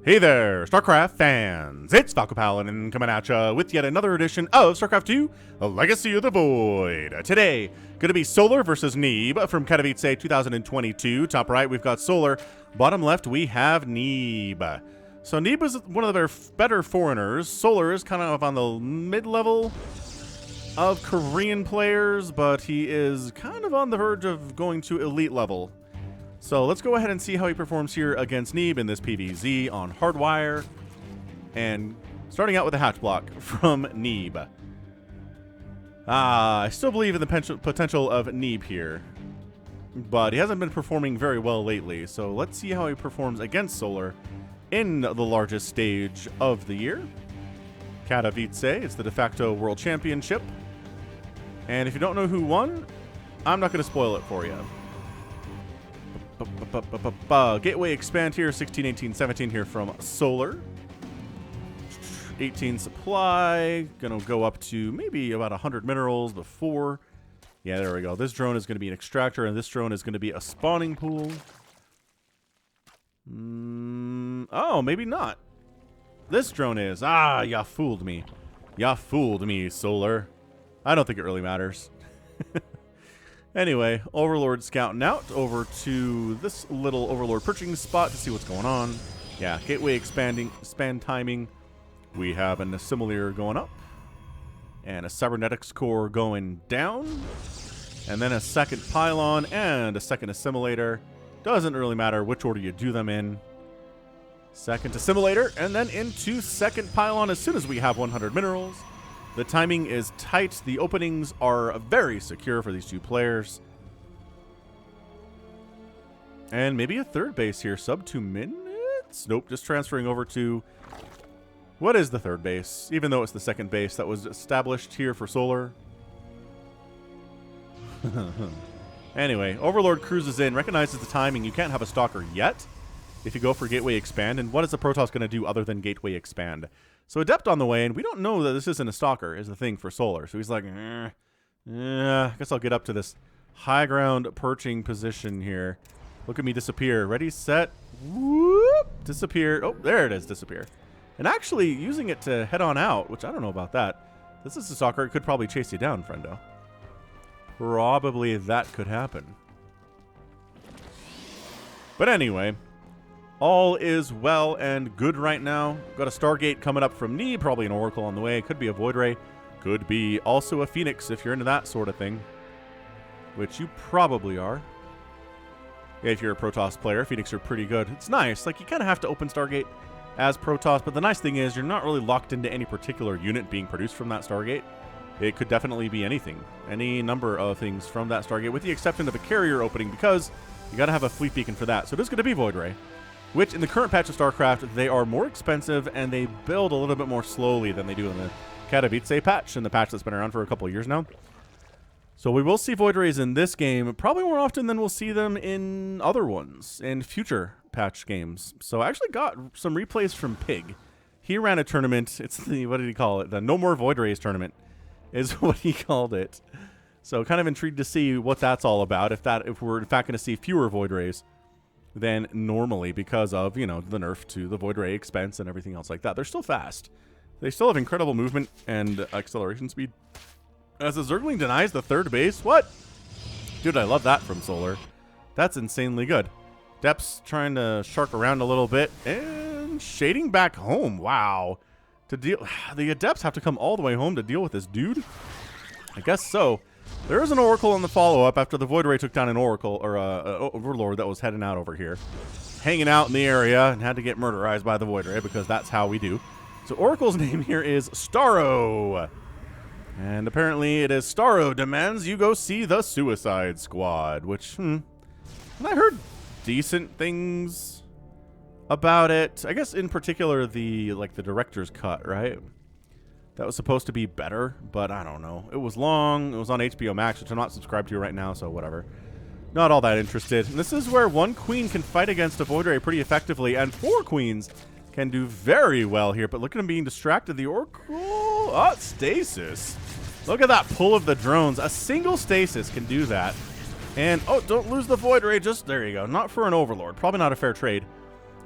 Hey there, StarCraft fans! It's Falcon Paladin coming at ya with yet another edition of StarCraft 2, A Legacy of the Void. Today, going to be Solar versus Neeb from Katowice 2022. Top right, we've got Solar. Bottom left, we have Neeb. So Neeb is one of their better foreigners. Solar is kind of on the mid-level of Korean players, but he is kind of on the verge of going to elite level. So let's go ahead and see how he performs here against Neeb in this PvZ on Hardwire. And starting out with a hatch block from Neeb. I still believe in the potential of Neeb here, but he hasn't been performing very well lately. So let's see how he performs against Solar in the largest stage of the year. Katowice, it's the de facto world championship. And if you don't know who won, I'm not going to spoil it for you. Gateway expand here, 16, 18, 17 here from Solar. 18 supply, gonna go up to maybe about 100 minerals before. Yeah, there we go. This drone is gonna be an extractor, and this drone is gonna be a spawning pool. Oh, maybe not. This drone is. Ah, ya fooled me. Ya fooled me, Solar. I don't think it really matters. Anyway, Overlord scouting out over to this little Overlord perching spot to see what's going on. Yeah, gateway expand timing. We have an assimilator going up, and a cybernetics core going down, and then a second pylon and a second assimilator. Doesn't really matter which order you do them in. Second assimilator, and then into second pylon as soon as we have 100 minerals. The timing is tight. The openings are very secure for these two players. And maybe a third base here. Sub 2 minutes? Nope, just transferring over to... What is the third base? Even though it's the second base that was established here for Solar. Anyway, Overlord cruises in, recognizes the timing. You can't have a stalker yet if you go for Gateway Expand. And what is the Protoss going to do other than Gateway Expand? So Adept on the way, and we don't know that this isn't a stalker, is the thing for Solar. So he's like, I guess I'll get up to this high ground perching position here. Look at me disappear. Ready, set, whoop, disappear. Oh, there it is, disappear. And actually using it to head on out, which I don't know about that. This is a stalker. It could probably chase you down, friendo. Probably that could happen. But anyway, all is well and good right now. Got a Stargate coming up from Neeb, probably an Oracle on the way. Could be a Void Ray. Could be also a Phoenix if you're into that sort of thing. Which you probably are. If you're a Protoss player, Phoenix are pretty good. It's nice. Like, you kind of have to open Stargate as Protoss, but the nice thing is you're not really locked into any particular unit being produced from that Stargate. It could definitely be anything. Any number of things from that Stargate, with the exception of a carrier opening, because you got to have a fleet beacon for that. So it is going to be Void Ray. Which, in the current patch of StarCraft, they are more expensive and they build a little bit more slowly than they do in the Katowice patch, in the patch that's been around for a couple of years now. So we will see Void Rays in this game, probably more often than we'll see them in other ones, in future patch games. So I actually got some replays from Pig. He ran a tournament. It's the, what did he call it? The No More Void Rays tournament is what he called it. So kind of intrigued to see what that's all about, if we're in fact going to see fewer Void Rays than normally because of, you know, the nerf to the Void Ray expense and everything else like that. They're still fast. They still have incredible movement and acceleration speed. As the Zergling denies the third base. What? Dude, I love that from Solar. That's insanely good. Depth's trying to shark around a little bit and shading back home. Wow. To deal, the Adepts have to come all the way home to deal with this dude? I guess so. There is an Oracle on the follow-up after the Void Ray took down an Oracle, or Overlord that was heading out over here. Hanging out in the area and had to get murderized by the Void Ray because that's how we do. So Oracle's name here is Starro. And apparently it is Starro demands you go see the Suicide Squad, which, and I heard decent things about it. I guess in particular the director's cut, right? That was supposed to be better, but I don't know. It was long. It was on HBO Max, which I'm not subscribed to right now, so whatever. Not all that interested. And this is where one queen can fight against a Void Ray pretty effectively, and 4 queens can do very well here. But look at him being distracted. The Oracle. Oh, stasis. Look at that pull of the drones. A single stasis can do that. And, oh, don't lose the Void Ray. Just, there you go. Not for an Overlord. Probably not a fair trade.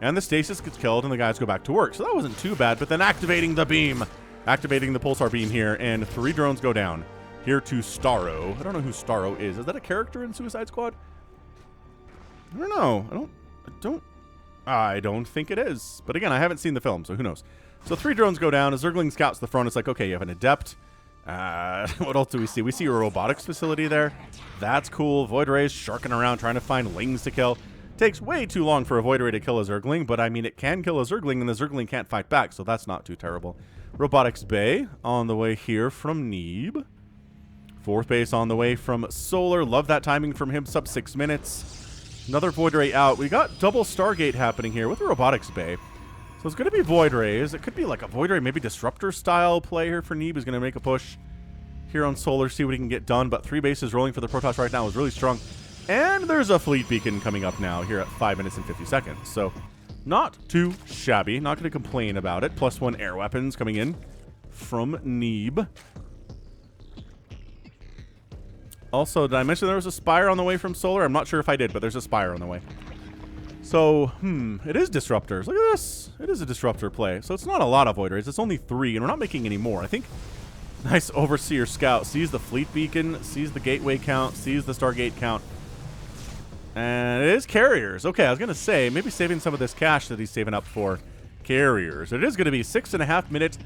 And the stasis gets killed, and the guys go back to work. So that wasn't too bad. But then activating the beam. Activating the pulsar beam here, and 3 drones go down. Here to Starro. I don't know who Starro is. Is that a character in Suicide Squad? I don't know. I don't think it is. But again, I haven't seen the film, so who knows. So 3 drones go down. A Zergling scouts the front. It's like, okay, you have an adept. What else do we see? We see a robotics facility there. That's cool. Void Ray's sharking around trying to find lings to kill. Takes way too long for a Void Ray to kill a Zergling, but I mean, it can kill a Zergling, and the Zergling can't fight back, so that's not too terrible. Robotics Bay on the way here from Neeb. 4th base on the way from Solar. Love that timing from him, sub 6 minutes. Another Void Ray out. We got double Stargate happening here with the Robotics Bay. So it's going to be Void Rays. It could be like a Void Ray, maybe Disruptor style play here for Neeb. He's going to make a push here on Solar, see what he can get done. But 3 bases rolling for the Protoss right now is really strong. And there's a Fleet Beacon coming up now here at 5 minutes and 50 seconds. So not too shabby. Not going to complain about it. +1 air weapons coming in from Neeb. Also, did I mention there was a Spire on the way from Solar? I'm not sure if I did, but there's a Spire on the way. So, it is Disruptors. Look at this. It is a Disruptor play. So it's not a lot of Void Rays. It's only 3, and we're not making any more. I think nice Overseer Scout sees the Fleet Beacon, sees the Gateway count, sees the Stargate count. And it is Carriers. Okay, I was going to say, maybe saving some of this cash that he's saving up for Carriers. It is going to be 6.5 minute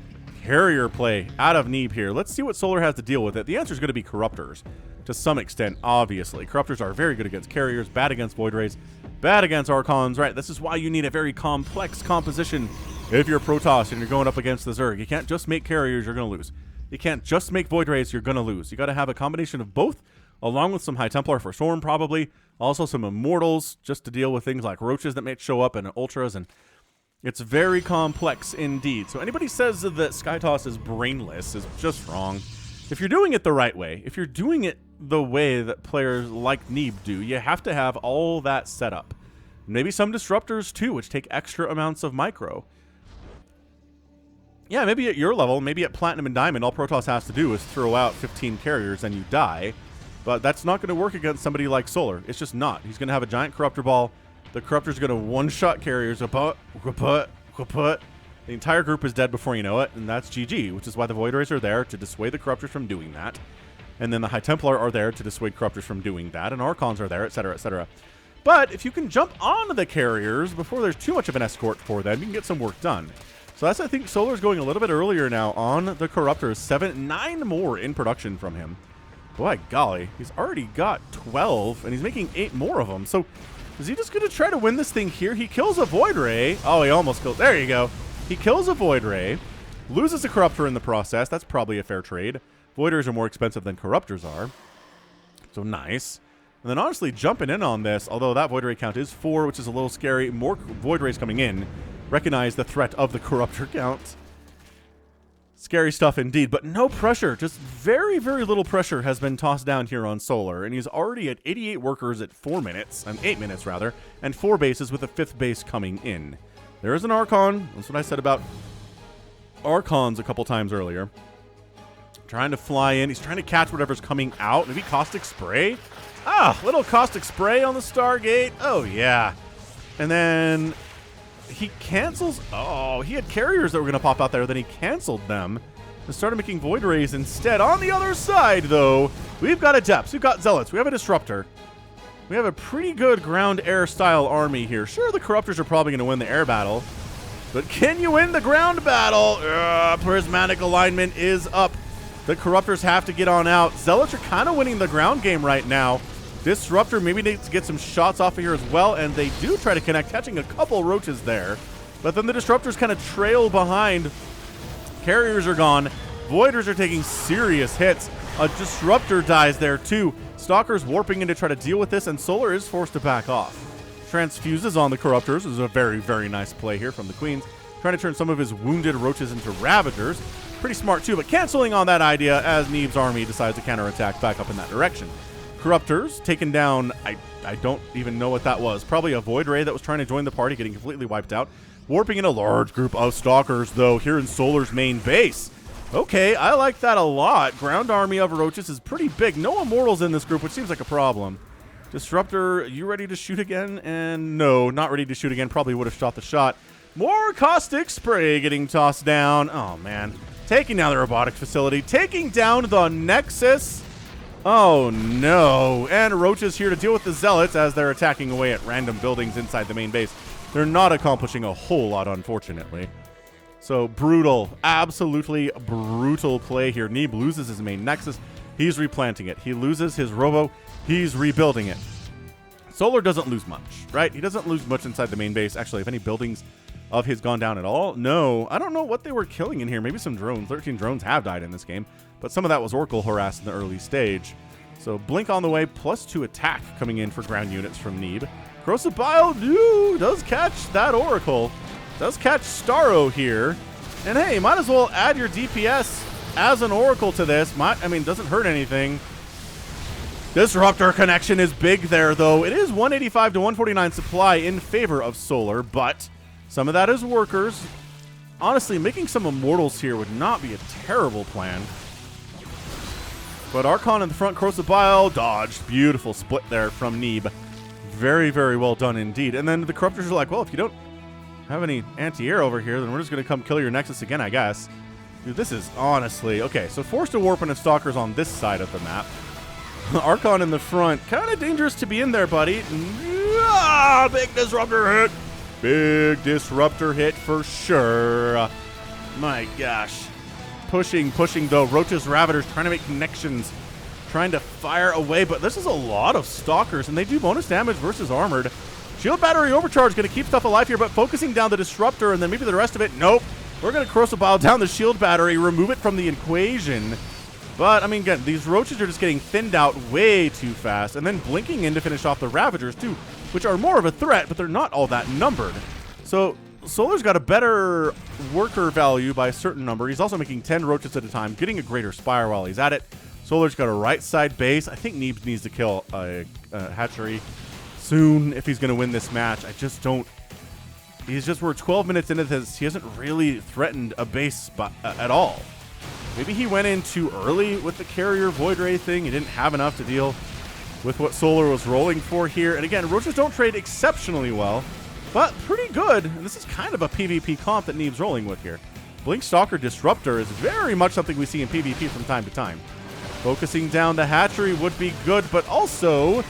Carrier play out of Neeb here. Let's see what Solar has to deal with it. The answer is going to be Corruptors to some extent, obviously. Corruptors are very good against Carriers, bad against Void Rays, bad against Archons, right? This is why you need a very complex composition if you're Protoss and you're going up against the Zerg. You can't just make Carriers, you're going to lose. You can't just make Void Rays, you're going to lose. You got to have a combination of both, along with some High Templar for Storm, probably. Also some Immortals, just to deal with things like Roaches that may show up, and Ultras, and it's very complex indeed. So anybody says that Skytoss is brainless is just wrong. If you're doing it the right way, if you're doing it the way that players like Neeb do, you have to have all that set up. Maybe some Disruptors too, which take extra amounts of micro. Yeah, maybe at your level, maybe at Platinum and Diamond, all Protoss has to do is throw out 15 Carriers and you die. But that's not going to work against somebody like Solar. It's just not. He's going to have a giant Corruptor Ball. The Corruptor's going to one-shot Carriers. The entire group is dead before you know it, and that's GG, which is why the Void Rays are there to dissuade the Corruptors from doing that. And then the High Templar are there to dissuade Corruptors from doing that, and Archons are there, etc., etc. But if you can jump on the Carriers before there's too much of an escort for them, you can get some work done. So that's, I think, Solar's going a little bit earlier now on the Corruptors. 9 more in production from him. Boy, golly, he's already got 12, and he's making 8 more of them. So is he just going to try to win this thing here? He kills a Void Ray. Oh, he almost killed. There you go. He kills a Void Ray, loses a Corruptor in the process. That's probably a fair trade. Void Rays are more expensive than Corruptors are. So nice. And then honestly, jumping in on this, although that Void Ray count is 4, which is a little scary. More Void Rays coming in. Recognize the threat of the Corruptor count. Scary stuff indeed, but no pressure. Just very, very little pressure has been tossed down here on Solar, and he's already at 88 workers at 4 minutes, 8 minutes rather, and 4 bases with a 5th base coming in. There is an Archon. That's what I said about Archons a couple times earlier. Trying to fly in. He's trying to catch whatever's coming out. Maybe Caustic Spray? Ah, little Caustic Spray on the Stargate. Oh, yeah. And then he cancels. Oh, he had Carriers that were going to pop out there. Then he canceled them and started making Void Rays instead. On the other side, though, we've got Adepts. We've got Zealots. We have a Disruptor. We have a pretty good ground-air style army here. Sure, the Corruptors are probably going to win the air battle. But can you win the ground battle? Prismatic alignment is up. The Corruptors have to get on out. Zealots are kind of winning the ground game right now. Disruptor maybe needs to get some shots off of here as well, and they do try to connect, catching a couple Roaches there. But then the Disruptors kind of trail behind. Carriers are gone. Voiders are taking serious hits. A Disruptor dies there too. Stalker's warping in to try to deal with this, and Solar is forced to back off. Transfuses on the Corruptors. This is a very, very nice play here from the Queens. Trying to turn some of his wounded Roaches into Ravagers. Pretty smart too, but canceling on that idea as Neeb's army decides to counterattack back up in that direction. Corruptors taken down. I don't even know what that was. Probably a Void Ray that was trying to join the party, getting completely wiped out. Warping in a large group of Stalkers, though, here in Solar's main base. Okay, I like that a lot. Ground army of Roaches is pretty big. No Immortals in this group, which seems like a problem. Disruptor, you ready to shoot again? And no, not ready to shoot again. Probably would have shot the shot. More caustic spray getting tossed down. Oh, man. Taking down the robotic facility. Taking down the Nexus. Oh, no. And Roach is here to deal with the Zealots as they're attacking away at random buildings inside the main base. They're not accomplishing a whole lot, unfortunately. So, brutal. Absolutely brutal play here. Neeb loses his main Nexus. He's replanting it. He loses his Robo. He's rebuilding it. Solar doesn't lose much, right? He doesn't lose much inside the main base. Actually, if any buildings of his gone down at all? No. I don't know what they were killing in here. Maybe some drones. 13 drones have died in this game, but some of that was Oracle harassed in the early stage. So Blink on the way, +2 attack coming in for ground units from Neeb. Corrosive Bile does catch that Oracle. Does catch Starro here. And hey, might as well add your DPS as an Oracle to this. Doesn't hurt anything. Disruptor connection is big there, though. It is 185 to 149 supply in favor of Solar, but some of that is workers. Honestly, making some Immortals here would not be a terrible plan. But Archon in the front, Corrosive Bile, dodged. Beautiful split there from Neeb. Very, very well done indeed. And then the Corruptors are like, well, if you don't have any anti-air over here, then we're just going to come kill your Nexus again, I guess. Dude, this is honestly... Okay, so forced to warp into Stalkers on this side of the map. Archon in the front. Kind of dangerous to be in there, buddy. Ah, big Disruptor hit. Big Disruptor hit for sure. My gosh. Pushing, though. Roach's Ravagers trying to make connections. Trying to fire away, but this is a lot of Stalkers, and they do bonus damage versus Armored. Shield Battery Overcharge going to keep stuff alive here, but focusing down the Disruptor, and then maybe the rest of it. Nope. We're going to Corrosive Bile down the Shield Battery, remove it from the equation. But, again, these Roaches are just getting thinned out way too fast, and then blinking in to finish off the Ravagers, too, which are more of a threat, but they're not all that numbered. So, Solar's got a better worker value by a certain number. He's also making 10 Roaches at a time, getting a greater Spire while he's at it. Solar's got a right side base. I think Neeb needs to kill a hatchery soon if he's going to win this match. I just don't... We're 12 minutes into this. He hasn't really threatened a base at all. Maybe he went in too early with the Carrier Void Ray thing. He didn't have enough to deal with what Solar was rolling for here. And again, Roaches don't trade exceptionally well, but pretty good. And this is kind of a PvP comp that Neeb's rolling with here. Blink Stalker Disruptor is very much something we see in PvP from time to time. Focusing down the hatchery would be good, but also...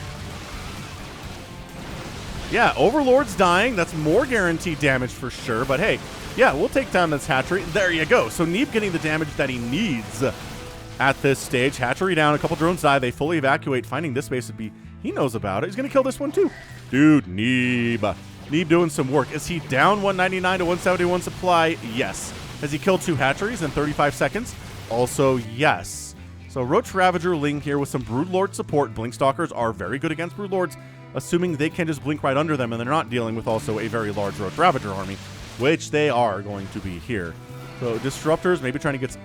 Yeah, Overlord's dying. That's more guaranteed damage for sure, but hey... Yeah, we'll take down this hatchery. There you go. So Neeb getting the damage that he needs at this stage. Hatchery down. A couple drones die. They fully evacuate. Finding this base would be... He knows about it. He's going to kill this one too. Dude, Neeb. Neeb doing some work. Is he down 199 to 171 supply? Yes. Has he killed 2 hatcheries in 35 seconds? Also, yes. So Roach Ravager Ling here with some Broodlord support. Blink Stalkers are very good against Broodlords, assuming they can just blink right under them and they're not dealing with also a very large Roach Ravager army, which they are going to be here. So Disruptors maybe trying to get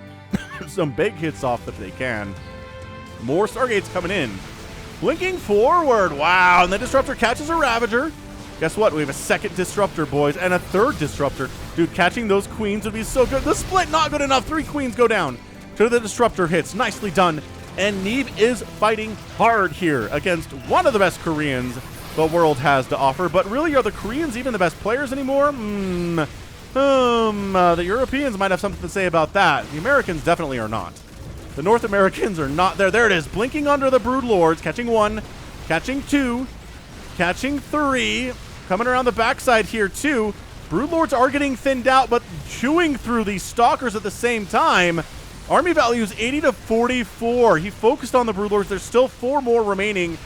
some big hits off if they can. More Stargates coming in. Blinking forward. Wow. And the Disruptor catches a Ravager. Guess what? We have a second Disruptor, boys, and a third Disruptor. Dude, catching those Queens would be so good. The split, not good enough. 3 Queens go down. 2 of the Disruptor hits. Nicely done. And Neeb is fighting hard here against one of the best Koreans the world has to offer. But really, are the Koreans even the best players anymore? The Europeans might have something to say about that. The Americans definitely are not. The North Americans are not there. There it is. Blinking under the Broodlords. Catching 1. Catching 2. Catching 3. Coming around the backside here, too. Broodlords are getting thinned out, but chewing through these Stalkers at the same time. Army value is 80 to 44. He focused on the Broodlords. There's still 4 more remaining.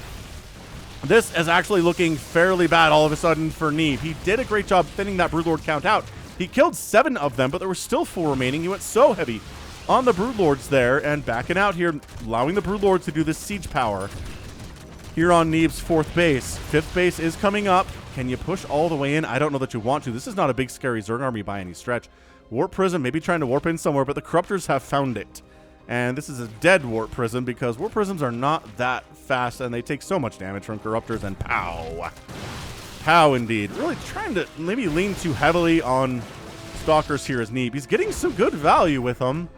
This is actually looking fairly bad all of a sudden for Neeb. He did a great job thinning that Broodlord count out. He killed 7 of them, but there were still 4 remaining. He went so heavy on the Broodlords there and backing out here, allowing the Broodlords to do this siege power here on Neeb's 4th base. 5th base is coming up. Can you push all the way in? I don't know that you want to. This is not a big, scary Zerg army by any stretch. Warp Prism, maybe trying to warp in somewhere, but the Corruptors have found it. And this is a dead Warp Prism because Warp Prisms are not that fast and they take so much damage from Corruptors, and pow. Pow indeed. Really trying to maybe lean too heavily on Stalkers here as Neeb. He's getting some good value with them.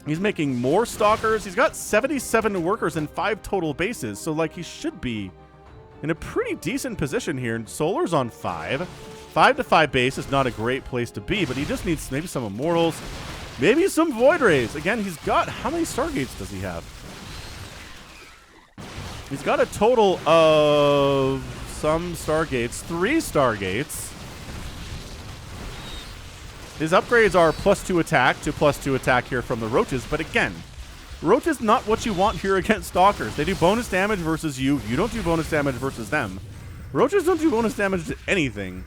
He's making more stalkers. He's got 77 workers and 5 total bases. So, like, he should be in a pretty decent position here. And Solar's on 5. 5 to 5 base is not a great place to be, but he just needs maybe some Immortals, maybe some Void Rays. Again, he's got, how many Stargates does he have? He's got a total of some Stargates, 3 Stargates. His upgrades are +2 attack to +2 attack here from the Roaches, but again, Roaches not what you want here against Stalkers. They do bonus damage versus you. You don't do bonus damage versus them. Roaches don't do bonus damage to anything.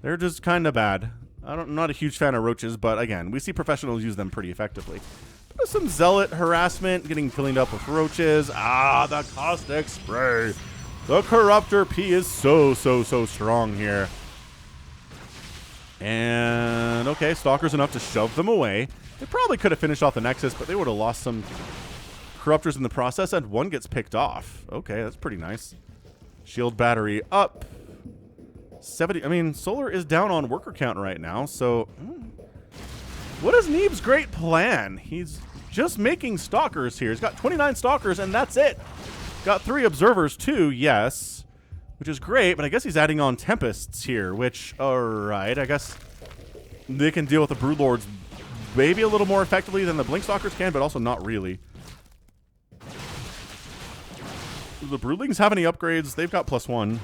They're just kind of bad. I'm not a huge fan of Roaches, but again, we see professionals use them pretty effectively. But some Zealot harassment, getting cleaned up with Roaches. Ah, the Caustic Spray. The Corruptor P is so strong here. And, okay, Stalker's enough to shove them away. They probably could have finished off the Nexus, but they would have lost some Corruptors in the process, and one gets picked off. Okay, that's pretty nice. Shield battery up. 70. I mean, Solar is down on worker count right now, so what is Neeb's great plan? He's just making Stalkers here. He's got 29 Stalkers, and that's it. Got 3 Observers, too, yes. Which is great, but I guess he's adding on Tempests here, which, alright, I guess they can deal with the Broodlords maybe a little more effectively than the Blinkstalkers can, but also not really. Do the Broodlings have any upgrades? They've got +1.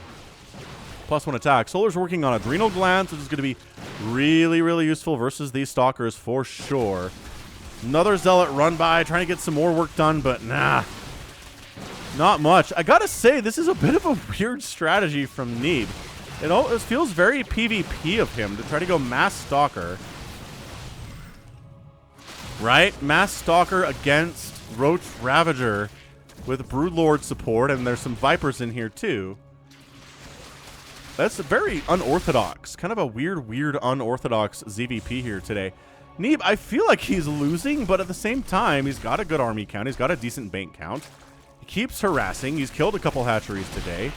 +1 attack. Solar's working on Adrenal Glands, which is going to be really useful versus these Stalkers for sure. Another Zealot run by, trying to get some more work done, but nah. Not much. I gotta say, this is a bit of a weird strategy from Neeb. It feels very PvP of him to try to go Mass Stalker. Right? Mass Stalker against Roach Ravager with Broodlord support, and there's some Vipers in here too. That's very unorthodox. Kind of a weird unorthodox ZVP here today. Neeb, I feel like he's losing, but at the same time, he's got a good army count. He's got a decent bank count. He keeps harassing. He's killed a couple hatcheries today.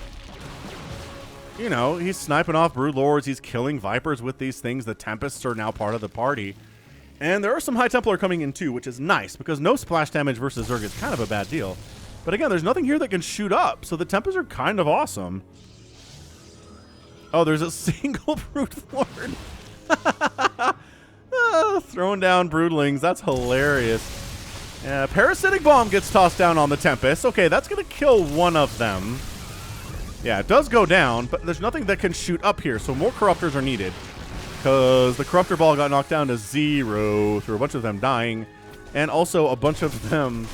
You know, he's sniping off Broodlords. He's killing Vipers with these things. The Tempests are now part of the party. And there are some High Templar coming in too, which is nice, because no splash damage versus Zerg is kind of a bad deal. But again, there's nothing here that can shoot up, so the Tempests are kind of awesome. Oh, there's a single Broodlord. Throwing down Broodlings. That's hilarious. Parasitic Bomb gets tossed down on the Tempest. Okay, that's going to kill one of them. Yeah, it does go down, but there's nothing that can shoot up here, so more Corruptors are needed. Because the Corruptor Ball got knocked down to 0 through a bunch of them dying, and also a bunch of them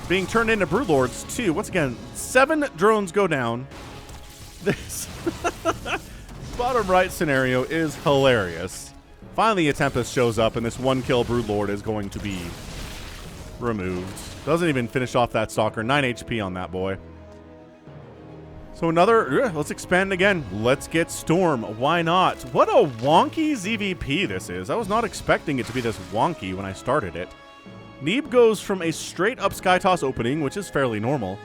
being turned into Broodlords, too. Once again, 7 drones go down. This bottom right scenario is hilarious. Finally, a Tempest shows up, and this 1-kill Broodlord is going to be removed. Doesn't even finish off that Stalker. 9 HP on that boy. So another, let's expand again. Let's get Storm. Why not? What a wonky ZVP this is. I was not expecting it to be this wonky when I started it. Neeb goes from a straight up Skytoss opening, which is fairly normal,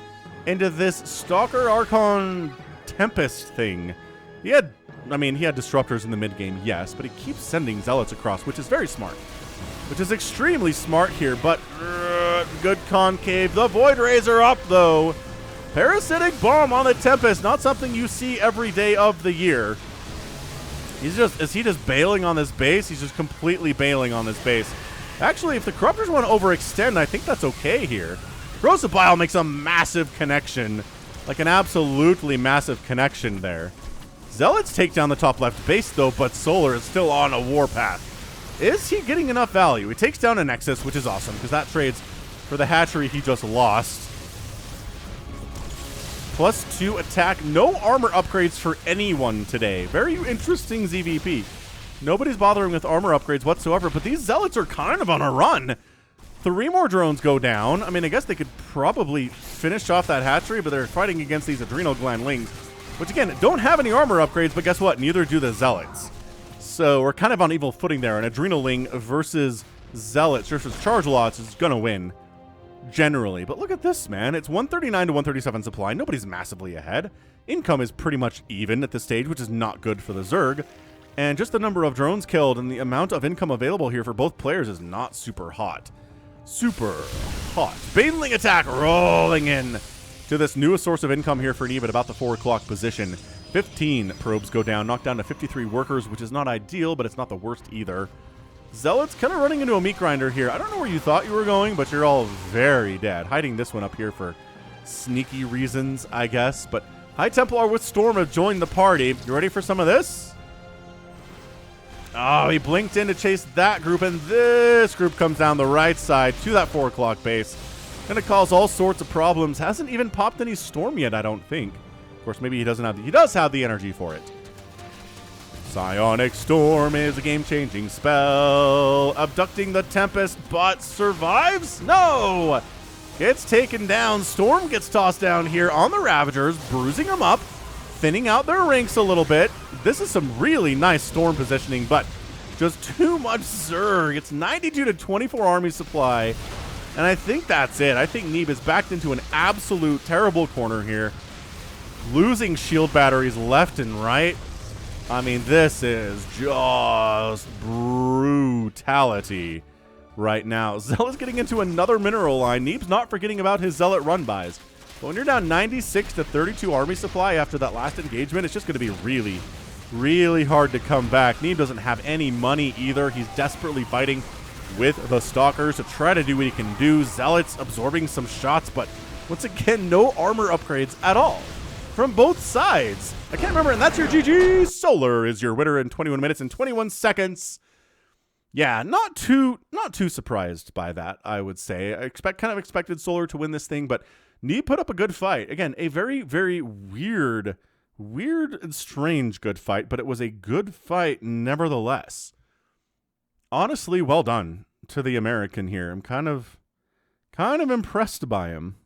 into this Stalker Archon Tempest thing. He had Disruptors in the mid game, yes, but he keeps sending Zealots across, which is very smart. Which is extremely smart here, but good concave. The Void Rays are up, though. Parasitic Bomb on the Tempest, not something you see every day of the year. Is he just bailing on this base? He's just completely bailing on this base. Actually, if the Corruptors want to overextend, I think that's okay here. Corrosive Bile makes a massive connection. Like an absolutely massive connection there. Zealots take down the top left base, though, but Solar is still on a warpath. Is he getting enough value? He takes down a Nexus, which is awesome, because that trades for the hatchery he just lost. +2 attack. No armor upgrades for anyone today. Very interesting ZVP. Nobody's bothering with armor upgrades whatsoever, but these Zealots are kind of on a run. 3 more drones go down. I mean, I guess they could probably finish off that hatchery, but they're fighting against these Adrenal Gland Lings, which, again, don't have any armor upgrades, but guess what? Neither do the Zealots. So we're kind of on equal footing there. An Adrenal Ling versus Zealots versus Charge Lots is going to win. Generally. But look at this, man. It's 139 to 137 supply. Nobody's massively ahead. Income is pretty much even at this stage, which is not good for the Zerg. And just the number of drones killed and the amount of income available here for both players is not super hot. Super hot. Baneling attack rolling in to this newest source of income here for Neeb at about the 4 o'clock position. 15 probes go down, knocked down to 53 workers, which is not ideal, but it's not the worst either. Zealots kind of running into a meat grinder here. I don't know where you thought you were going, but you're all very dead. Hiding this one up here for sneaky reasons, I guess. But High Templar with Storm have joined the party. You ready for some of this? Oh, he blinked in to chase that group, and this group comes down the right side to that 4 o'clock base. Gonna cause all sorts of problems. Hasn't even popped any Storm yet, I don't think. Of course, maybe he doesn't have he does have the energy for it. Psionic Storm is a game-changing spell. Abducting the Tempest, but survives? No! Gets taken down. Storm gets tossed down here on the Ravagers, bruising them up, thinning out their ranks a little bit. This is some really nice Storm positioning, but just too much Zerg. It's 92 to 24 army supply, and I think that's it. I think Neeb is backed into an absolute terrible corner here. Losing shield batteries left and right. I mean, this is just brutality right now. Zealot's getting into another mineral line. Neeb's not forgetting about his Zealot run-bys. But when you're down 96 to 32 army supply after that last engagement, it's just going to be really, really hard to come back. Neeb doesn't have any money either. He's desperately fighting with the Stalkers to try to do what he can do. Zealots absorbing some shots, but once again, no armor upgrades at all from both sides. I can't remember, and that's your GG. Solar is your winner in 21 minutes and 21 seconds. Yeah, not too surprised by that, I would say. I kind of expected Solar to win this thing, but Neeb put up a good fight. Again, a very, very weird and strange good fight, but it was a good fight nevertheless. Honestly, well done to the American here. I'm kind of impressed by him.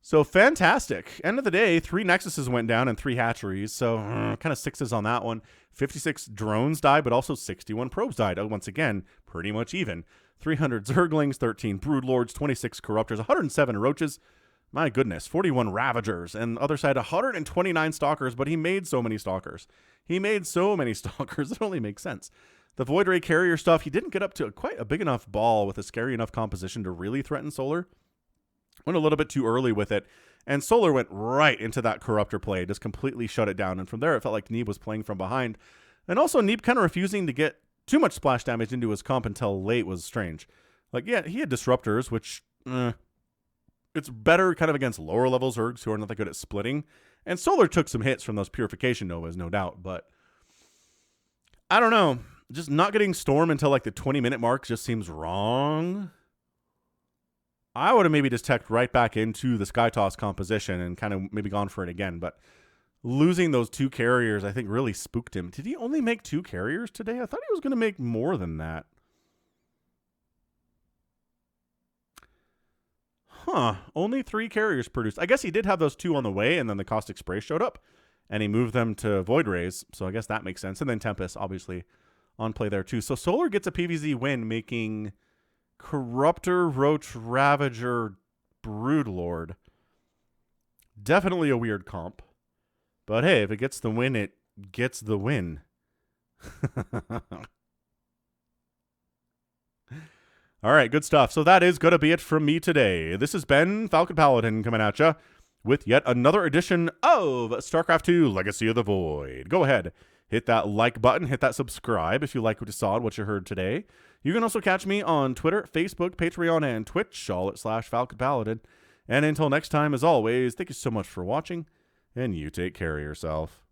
So fantastic. End of the day, 3 Nexuses went down and 3 hatcheries. So kind of 6s on that one. 56 drones died, but also 61 probes died. Once again, pretty much even. 300 Zerglings, 13 Broodlords, 26 Corruptors, 107 Roaches. My goodness, 41 Ravagers. And the other side, 129 Stalkers, but he made so many Stalkers. He made so many Stalkers, it only makes sense. The Void Ray Carrier stuff, he didn't get up to quite a big enough ball with a scary enough composition to really threaten Solar. Went a little bit too early with it, and Solar went right into that Corruptor play, just completely shut it down, and from there it felt like Neeb was playing from behind. And also Neeb kind of refusing to get too much splash damage into his comp until late was strange. Like, yeah, he had Disruptors, which, it's better kind of against lower level Zergs who are not that good at splitting, and Solar took some hits from those Purification Novas, no doubt, but I don't know. Just not getting Storm until like the 20-minute mark just seems wrong. I would have maybe just teched right back into the Sky Toss composition and kind of maybe gone for it again. But losing those 2 carriers, I think, really spooked him. Did he only make 2 carriers today? I thought he was going to make more than that. Huh. Only 3 carriers produced. I guess he did have those 2 on the way, and then the Caustic Spray showed up, and he moved them to Void Rays. So I guess that makes sense. And then Tempest, obviously, on play there too. So Solar gets a PvZ win, making Corruptor, Roach, Ravager, Broodlord. Definitely a weird comp. But hey, if it gets the win, it gets the win. All right, good stuff. So that is going to be it from me today. This has been Falcon Paladin coming at you with yet another edition of StarCraft 2 Legacy of the Void. Go ahead, hit that like button, hit that subscribe if you like what you saw and what you heard today. You can also catch me on Twitter, Facebook, Patreon, and Twitch, all at /Falcon Paladin. And until next time, as always, thank you so much for watching, and you take care of yourself.